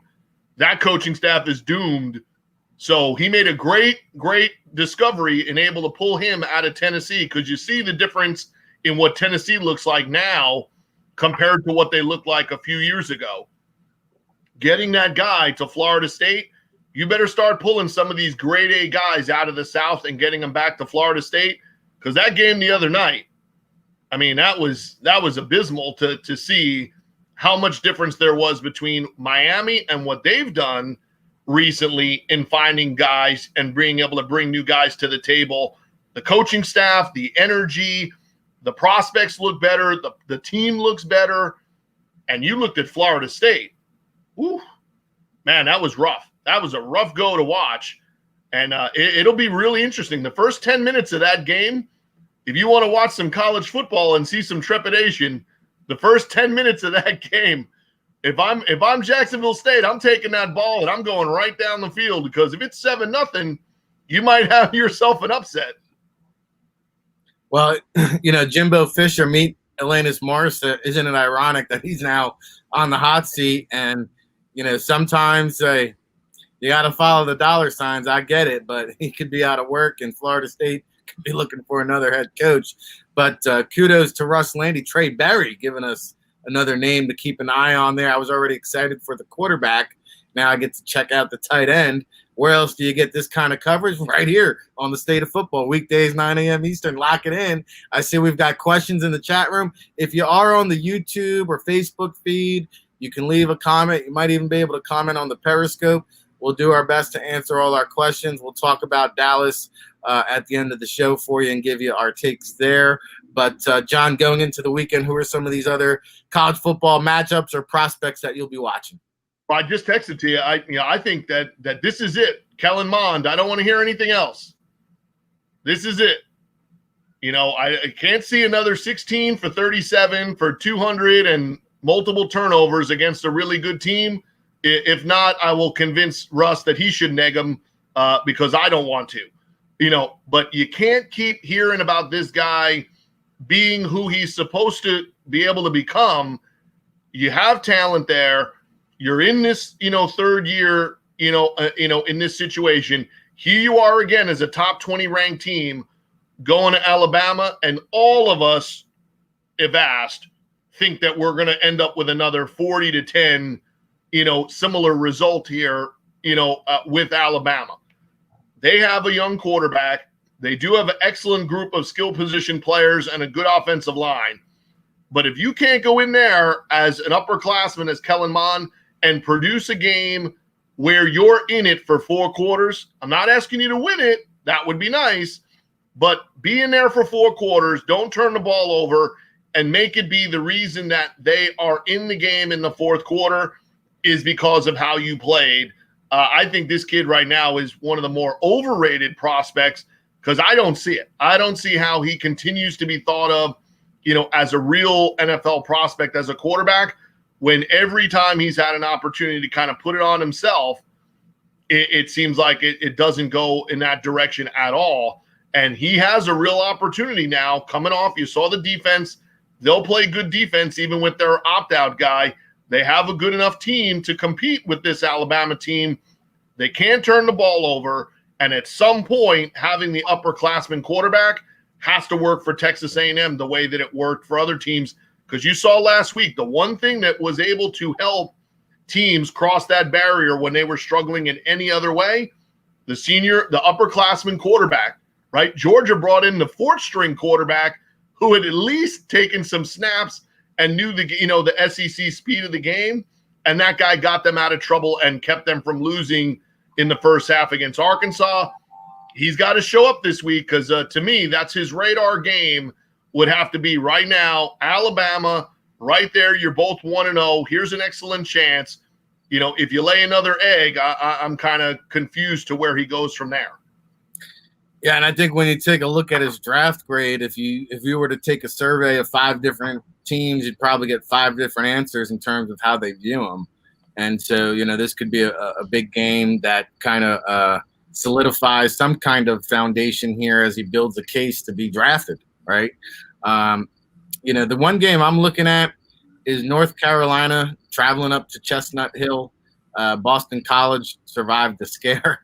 that coaching staff is doomed. So he made a great discovery and able to pull him out of Tennessee, because you see the difference in what Tennessee looks like now compared to what they looked like a few years ago. Getting that guy to Florida State, you better start pulling some of these grade A guys out of the South and getting them back to Florida State, because that game the other night, I mean, that was abysmal to see how much difference there was between Miami and what they've done recently in finding guys and being able to bring new guys to the table. The coaching staff, the energy, the prospects look better, the team looks better. And you looked at Florida State. Whew, man, that was rough. That was a rough go to watch. And it'll be really interesting. The first 10 minutes of that game, if you want to watch some college football and see some trepidation, the first 10 minutes of that game, if I'm Jacksonville State, I'm taking that ball and I'm going right down the field, because if it's 7-0, you might have yourself an upset. Well, Jimbo Fisher meet Alanis Morissette. Isn't it ironic that he's now on the hot seat? And, sometimes you got to follow the dollar signs. I get it, but he could be out of work, and Florida State could be looking for another head coach. But kudos to Russ Lande, Trey Berry, giving us another name to keep an eye on there. I was already excited for the quarterback. Now I get to check out the tight end. Where else do you get this kind of coverage? Right here on the State of Football, weekdays, 9 a.m. Eastern. Lock it in. I see we've got questions in the chat room. If you are on the YouTube or Facebook feed, you can leave a comment. You might even be able to comment on the Periscope. We'll do our best to answer all our questions. We'll talk about Dallas at the end of the show for you and give you our takes there. But, John, going into the weekend, who are some of these other college football matchups or prospects that you'll be watching? Well, I just texted to you. I think that this is it. Kellen Mond, I don't want to hear anything else. This is it. I can't see another 16 for 37 for 200 and multiple turnovers against a really good team. If not, I will convince Russ that he should neg him because I don't want to. But you can't keep hearing about this guy being who he's supposed to be able to become. You have talent there. You're in this, third year, in this situation. Here you are again as a top 20 ranked team going to Alabama, and all of us, if asked, think that we're going to end up with another 40-10, similar result here, with Alabama. They have a young quarterback. They do have an excellent group of skill position players and a good offensive line. But if you can't go in there as an upperclassman, as Kellen Mond, and produce a game where you're in it for 4 quarters, I'm not asking you to win it. That would be nice. But be in there for 4 quarters. Don't turn the ball over and make it be the reason that they are in the game in the 4th quarter is because of how you played. I think this kid right now is one of the more overrated prospects because I don't see it. I don't see how he continues to be thought of, as a real NFL prospect as a quarterback when every time he's had an opportunity to kind of put it on himself, it seems like it doesn't go in that direction at all. And he has a real opportunity now coming off. You saw the defense. They'll play good defense even with their opt-out guy. They have a good enough team to compete with this Alabama team. They can't turn the ball over. And at some point, having the upperclassman quarterback has to work for Texas A&M the way that it worked for other teams. Because you saw last week, the one thing that was able to help teams cross that barrier when they were struggling in any other way, the upperclassman quarterback, right? Georgia brought in the fourth-string quarterback who had at least taken some snaps and knew the SEC speed of the game, and that guy got them out of trouble and kept them from losing in the first half against Arkansas. He's got to show up this week because, to me, that's his radar game would have to be right now. Alabama, right there, you're both 1-0. Here's an excellent chance. If you lay another egg, I'm kind of confused to where he goes from there. Yeah, and I think when you take a look at his draft grade, if you were to take a survey of 5 different teams, you'd probably get 5 different answers in terms of how they view him. And so, this could be a big game that kind of solidifies some kind of foundation here as he builds a case to be drafted, right? The one game I'm looking at is North Carolina traveling up to Chestnut Hill. Boston College survived the scare,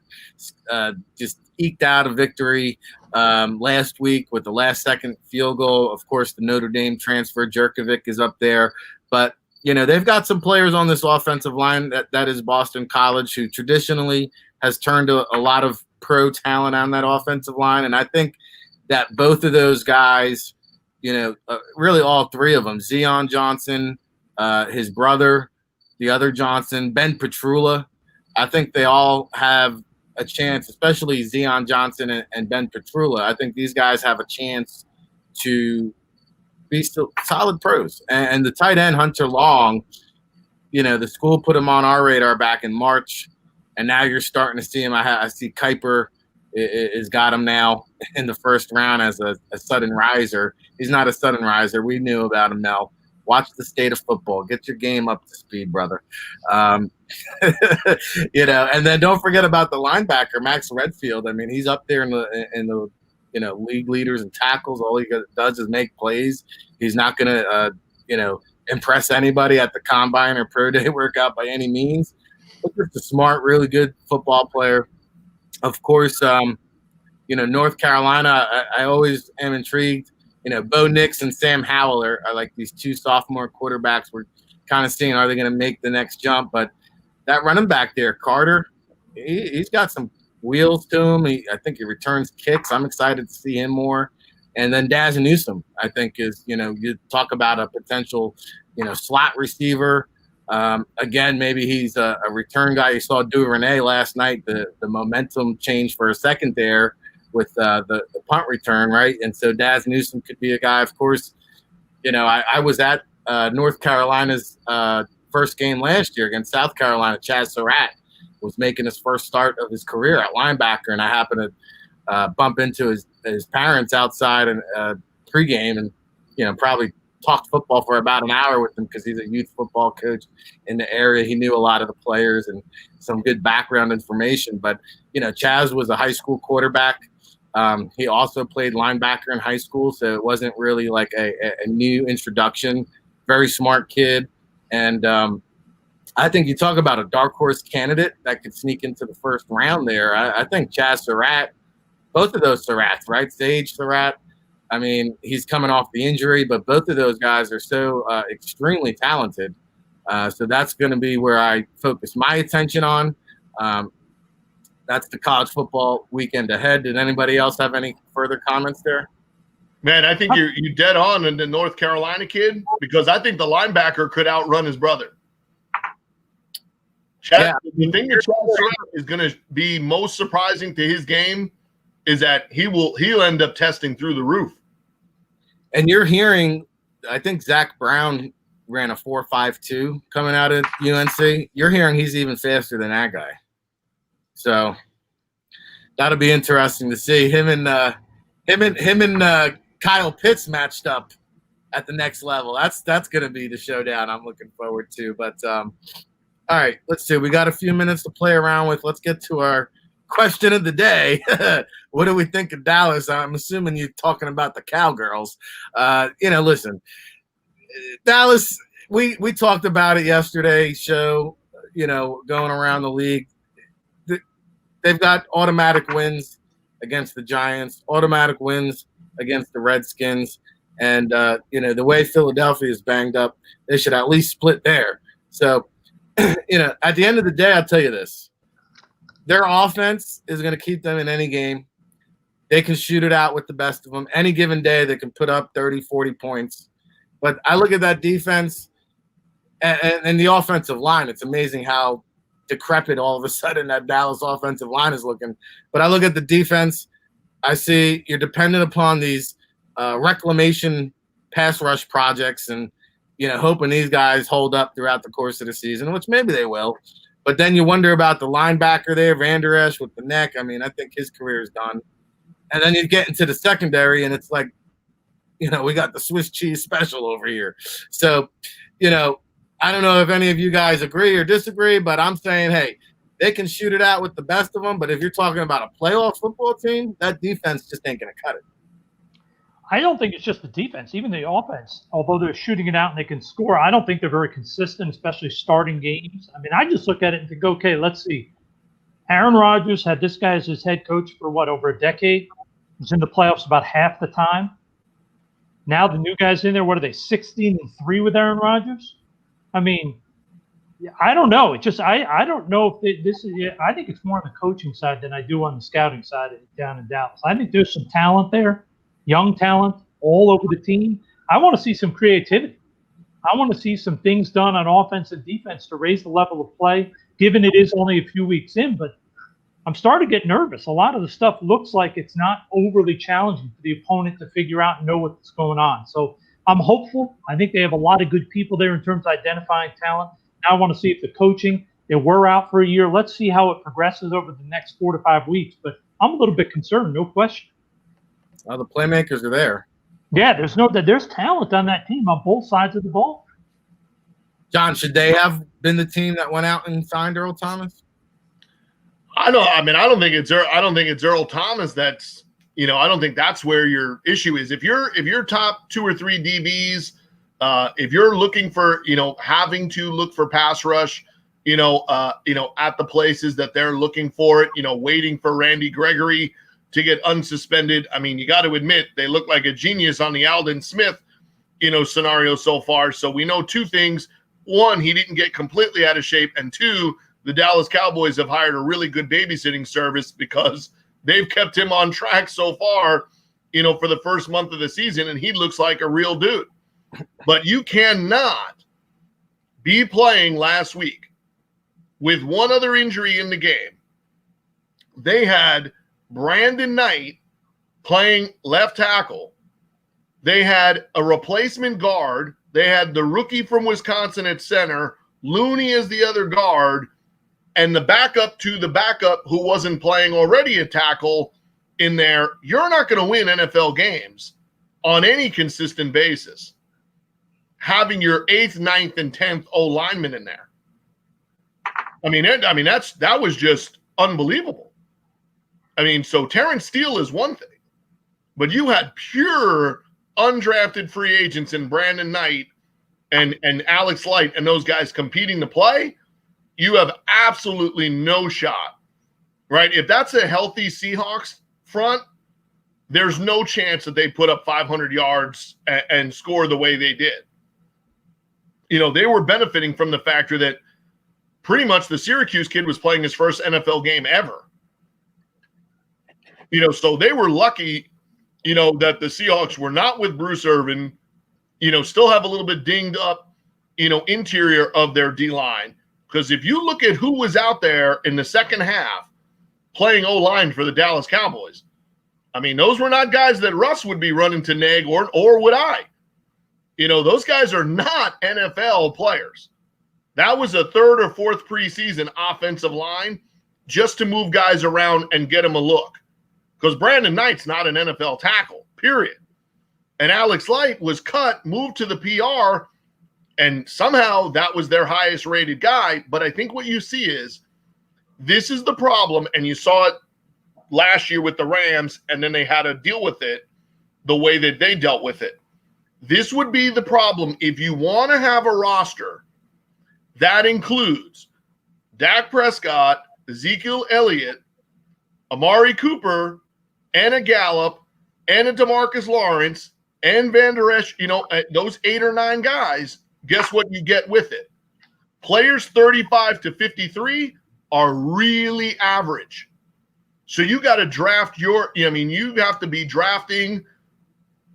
just eked out a victory last week with the last-second field goal. Of course, the Notre Dame transfer, Jerkovic, is up there. But, they've got some players on this offensive line that is Boston College, who traditionally has turned a lot of pro talent on that offensive line. And I think that both of those guys, really all 3 of them, Zion Johnson, his brother, the other Johnson, Ben Petrula, I think they all have a chance, especially Zion Johnson and Ben Petrula. I think these guys have a chance to be still solid pros. And the tight end, Hunter Long, the school put him on our radar back in March, and now you're starting to see him. I see Kuiper is got him now in the first round as a sudden riser. He's not a sudden riser. We knew about him now. Watch the state of football. Get your game up to speed, brother. And then don't forget about the linebacker, Max Redfield. I mean, he's up there in the league leaders and tackles. All he does is make plays. He's not going to, impress anybody at the combine or pro day workout by any means. But just a smart, really good football player. Of course, North Carolina, I always am intrigued. Bo Nix and Sam Howell are like these 2 sophomore quarterbacks. We're kind of seeing, are they going to make the next jump? But that running back there, Carter, he's got some wheels to him. I think he returns kicks. I'm excited to see him more. And then Daz Newsome, I think, is, you talk about a potential, slot receiver. Again, maybe he's a return guy. You saw Duvernay last night, the momentum change for a second there with the punt return, right? And so Daz Newsome could be a guy. Of course, I was at North Carolina's first game last year against South Carolina. Chaz Surratt was making his first start of his career at linebacker, and I happened to bump into his parents outside and pregame, and probably talked football for about an hour with him because he's a youth football coach in the area. He knew a lot of the players and some good background information. But Chaz was a high school quarterback. He also played linebacker in high school, so it wasn't really like a new introduction. Very smart kid. And I think you talk about a dark horse candidate that could sneak into the first round there. I think Chaz Surratt, both of those Surratts, right? Sage Surratt, I mean, he's coming off the injury, but both of those guys are so extremely talented. So that's going to be where I focus my attention on. That's the college football weekend ahead. Did anybody else have any further comments there? Man, I think you're dead on in the North Carolina kid, because I think the linebacker could outrun his brother. The thing that Chad Surratt is going to be most surprising to his game is that he'll end up testing through the roof. And you're hearing, I think Zach Brown ran a 4.52 coming out of UNC. You're hearing he's even faster than that guy. So that'll be interesting to see him and Kyle Pitts matched up at the next level. That's going to be the showdown I'm looking forward to. But All right, let's see. We got a few minutes to play around with. Let's get to our question of the day. What do we think of Dallas? I'm assuming you're talking about the Cowgirls. Listen, Dallas, we talked about it yesterday show, going around the league. They've got automatic wins against the Giants, automatic wins against the Redskins. And, the way Philadelphia is banged up, they should at least split there. So, at the end of the day, I'll tell you this. Their offense is going to keep them in any game. They can shoot it out with the best of them. Any given day, they can put up 30, 40 points. But I look at that defense and the offensive line. It's amazing how decrepit all of a sudden that Dallas offensive line is looking. But I look at the defense. I see you're dependent upon these reclamation pass rush projects and, hoping these guys hold up throughout the course of the season, which maybe they will. But then you wonder about the linebacker there, Van Der Esch with the neck. I mean, I think his career is done. And then you get into the secondary, and it's like, we got the Swiss cheese special over here. So, I don't know if any of you guys agree or disagree, but I'm saying, hey, they can shoot it out with the best of them. But if you're talking about a playoff football team, that defense just ain't going to cut it. I don't think it's just the defense, even the offense. Although they're shooting it out and they can score, I don't think they're very consistent, especially starting games. I mean, I just look at it and think, okay, let's see. Aaron Rodgers had this guy as his head coach for over a decade. He was in the playoffs about half the time. Now the new guys in there, what are they, 16-3 with Aaron Rodgers? I mean, I don't know. It just I don't know if this is. I think it's more on the coaching side than I do on the scouting side down in Dallas. I think there's some talent there, young talent all over the team. I want to see some creativity. I want to see some things done on offense and defense to raise the level of play, given it is only a few weeks in. But I'm starting to get nervous. A lot of the stuff looks like it's not overly challenging for the opponent to figure out and know what's going on. So I'm hopeful. I think they have a lot of good people there in terms of identifying talent. Now I want to see if the coaching, they were out for a year. Let's see how it progresses over the next 4 to 5 weeks. But I'm a little bit concerned, no question. The playmakers are there. Yeah, there's talent on that team on both sides of the ball. John, should they have been the team that went out and signed Earl Thomas? I don't think it's Earl Thomas that's, I don't think that's where your issue is. If you're top 2 or 3 DBs, if you're looking for, having to look for pass rush, at the places that they're looking for it, waiting for Randy Gregory to get unsuspended. I mean, you got to admit they look like a genius on the Aldon Smith, scenario so far. So we know 2 things. 1, he didn't get completely out of shape. And 2, the Dallas Cowboys have hired a really good babysitting service because they've kept him on track so far, for the first month of the season. And he looks like a real dude. But you cannot be playing last week with one other injury in the game. They had Brandon Knight playing left tackle. They had a replacement guard. They had the rookie from Wisconsin at center, Looney as the other guard, and the backup to the backup who wasn't playing already a tackle in there. You're not going to win NFL games on any consistent basis having your 8th, 9th, and 10th O linemen in there. That was just unbelievable. So Terrence Steele is one thing, but you had pure undrafted free agents in Brandon Knight and Alex Light and those guys competing to play. You have absolutely no shot, right? If that's a healthy Seahawks front, there's no chance that they put up 500 yards and score the way they did. They were benefiting from the factor that pretty much the Syracuse kid was playing his first NFL game ever. So they were lucky, that the Seahawks were not with Bruce Irvin, still have a little bit dinged up, interior of their D-line. Because if you look at who was out there in the second half playing O-line for the Dallas Cowboys, those were not guys that Russ would be running to nag or would I. Those guys are not NFL players. That was a 3rd or 4th preseason offensive line just to move guys around and get them a look. Because Brandon Knight's not an NFL tackle, period. And Alex Light was cut, moved to the PR, And somehow that was their highest rated guy. But I think what you see is this is the problem. And you saw it last year with the Rams, and then they had to deal with it the way that they dealt with it. This would be the problem if you want to have a roster that includes Dak Prescott, Ezekiel Elliott, Amari Cooper, and a Gallup, and a DeMarcus Lawrence, and Van Der Esch, those 8 or 9 guys. Guess what you get with it? Players 35 to 53 are really average. So you got to draft you have to be drafting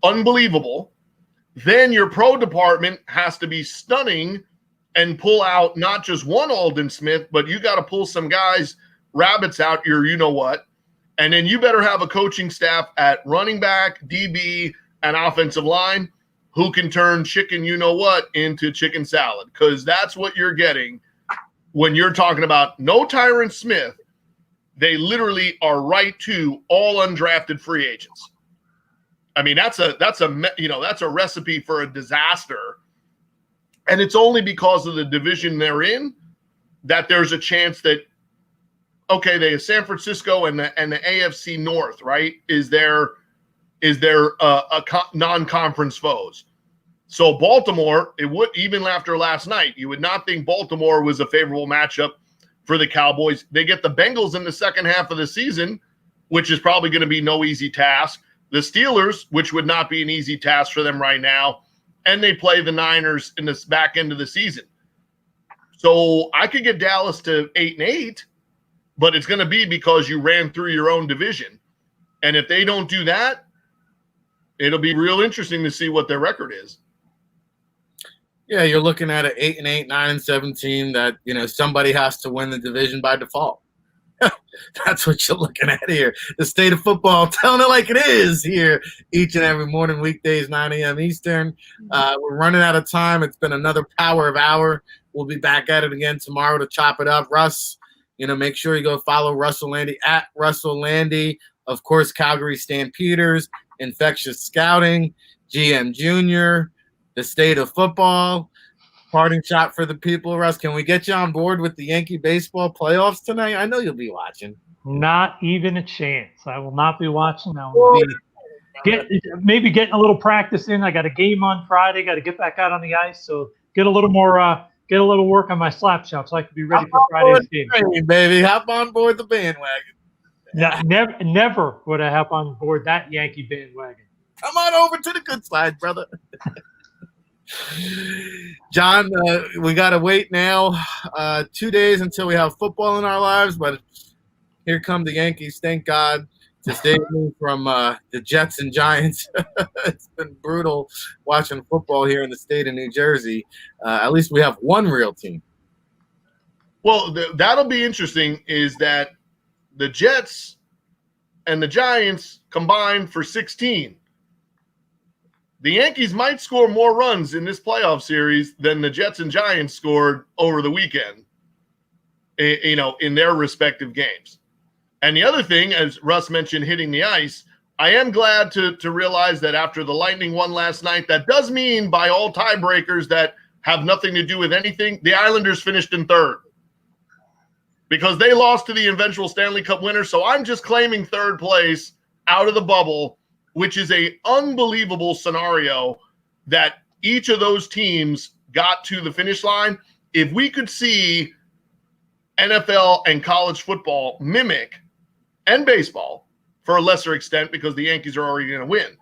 unbelievable. Then your pro department has to be stunning and pull out not just one Aldon Smith, but you got to pull some guys, rabbits out your you-know-what. And then you better have a coaching staff at running back, DB, and offensive line who can turn chicken you-know-what into chicken salad, because that's what you're getting when you're talking about no Tyron Smith. They literally are right to all undrafted free agents. I mean, that's a recipe for a disaster. And it's only because of the division they're in that there's a chance that, okay, they have San Francisco and the AFC North, right? Is there non-conference foes? So Baltimore, it would, even after last night, you would not think Baltimore was a favorable matchup for the Cowboys. They get the Bengals in the second half of the season, which is probably going to be no easy task. The Steelers, which would not be an easy task for them right now, and they play the Niners in this back end of the season. So I could get Dallas to 8-8, but it's going to be because you ran through your own division. And if they don't do that, it'll be real interesting to see what their record is. Yeah, you're looking at an 8-8, 9-17 that, somebody has to win the division by default. That's what you're looking at here. The state of football, telling it like it is here each and every morning, weekdays, 9 a.m. Eastern. We're running out of time. It's been another power of hour. We'll be back at it again tomorrow to chop it up. Russ, make sure you go follow Russell Lande at Russell Lande. Of course, Calgary Stampeders, Infectious Scouting, GM Junior, the state of football. Parting shot for the people. Russ, can we get you on board with the Yankee baseball playoffs tonight? I know you'll be watching. Not even a chance. I will not be watching. I will be getting a little practice in. I got a game on Friday. Got to get back out on the ice. So get a little work on my slap shot so I can be ready for Friday's game. Train, baby, hop on board the bandwagon. Never would I hop on board that Yankee bandwagon. Come on over to the good side, brother. John, we got to wait now 2 days until we have football in our lives, but here come the Yankees, thank God, to save me from the Jets and Giants. It's been brutal watching football here in the state of New Jersey. At least we have one real team. Well, that'll be interesting is that the Jets and the Giants combined for 16. The Yankees might score more runs in this playoff series than the Jets and Giants scored over the weekend, in their respective games. And the other thing, as Russ mentioned, hitting the ice, I am glad to realize that after the Lightning won last night, that does mean by all tiebreakers that have nothing to do with anything, the Islanders finished in third because they lost to the eventual Stanley Cup winner. So I'm just claiming third place out of the bubble, which is a unbelievable scenario that each of those teams got to the finish line. If we could see NFL and college football mimic, and baseball for a lesser extent because the Yankees are already going to win,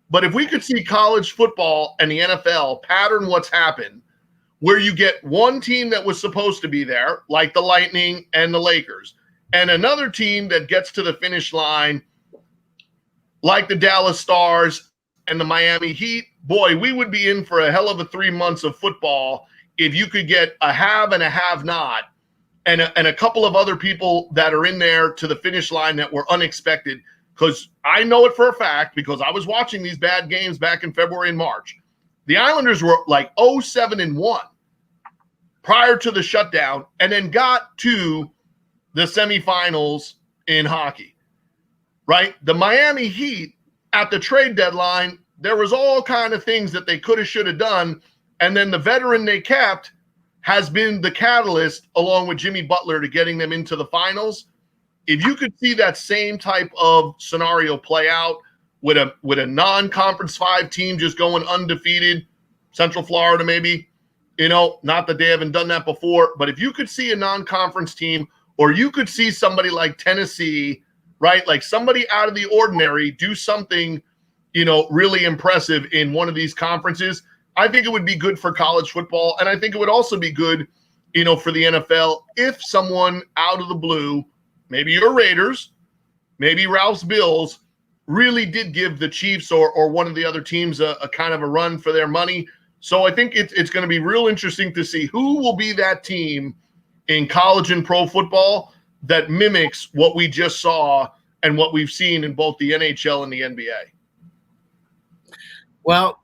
but if we could see college football and the NFL pattern what's happened, where you get one team that was supposed to be there, like the Lightning and the Lakers, and another team that gets to the finish line like the Dallas Stars and the Miami Heat, boy, we would be in for a hell of a 3 months of football if you could get a have and a have not and a couple of other people that are in there to the finish line that were unexpected. Because I know it for a fact because I was watching these bad games back in February and March. The Islanders were like 0-7-1 prior to the shutdown and then got to the semifinals in hockey. Right? The Miami Heat at the trade deadline, there was all kind of things that they could have, should have done. And then the veteran they kept has been the catalyst, along with Jimmy Butler, to getting them into the finals. If you could see that same type of scenario play out with a non-conference 5 team just going undefeated, Central Florida maybe, not that they haven't done that before, but if you could see a non-conference team, or you could see somebody like Tennessee, right, like somebody out of the ordinary do something, really impressive in one of these conferences, I think it would be good for college football, and I think it would also be good, for the NFL if someone out of the blue, maybe your Raiders, maybe Ralph's Bills, really did give the Chiefs or one of the other teams a kind of a run for their money. So I think it's going to be real interesting to see who will be that team in college and pro football that mimics what we just saw and what we've seen in both the NHL and the NBA. Well,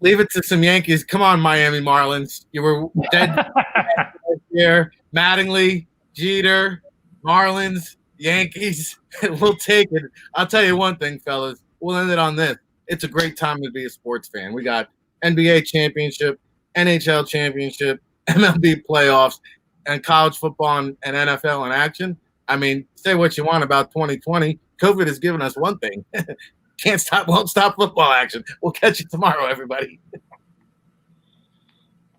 leave it to some Yankees. Come on, Miami Marlins. You were dead last year. Mattingly, Jeter, Marlins, Yankees. We'll take it. I'll tell you one thing, fellas. We'll end it on this. It's a great time to be a sports fan. We got NBA championship, NHL championship, MLB playoffs, and college football and NFL in action. I mean, say what you want about 2020. COVID has given us one thing. Can't stop, won't stop football action. We'll catch you tomorrow, everybody.